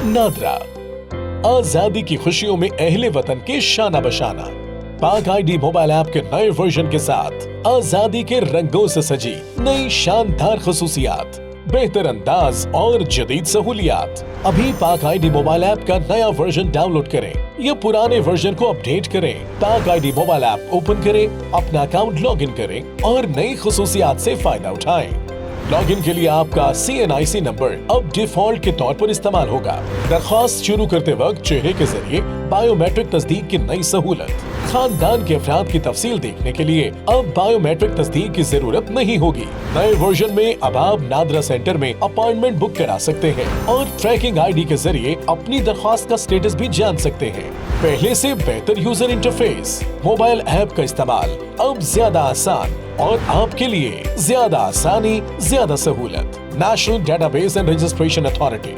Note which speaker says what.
Speaker 1: नादरा, आजादी की खुशियों में अहले वतन के शाना बशाना। पाक आईडी मोबाइल ऐप के नए वर्जन के साथ आजादी के रंगों से सजी नई शानदार खसूसियात, बेहतर अंदाज और जदीद सहूलियात। अभी पाक आईडी मोबाइल ऐप का नया वर्जन डाउनलोड करें या पुराने वर्जन को अपडेट करें। पाक आईडी मोबाइल ऐप ओपन करें, अपना अकाउंट लॉगिन करें और नई खसूसियात से फायदा उठाएं। लॉगिन के लिए आपका CNIC नंबर अब डिफॉल्ट के तौर पर इस्तेमाल होगा। दरख्वास्त शुरू करते वक्त चेहरे के जरिए बायोमेट्रिक तस्दीक की नई सहूलत। खानदान के अफराद की तफसील देखने के लिए अब बायोमेट्रिक तस्दीक की जरूरत नहीं होगी। नए वर्जन में अब आप नादरा सेंटर में अपॉइंटमेंट बुक करा सकते हैं और ट्रैकिंग ID के जरिए अपनी दरख्वास्त का स्टेटस भी जान सकते हैं। पहले से बेहतर यूजर इंटरफेस, मोबाइल ऐप का इस्तेमाल अब ज्यादा आसान और आपके लिए ज्यादा आसानी, ज्यादा सहूलत। National database and registration authority.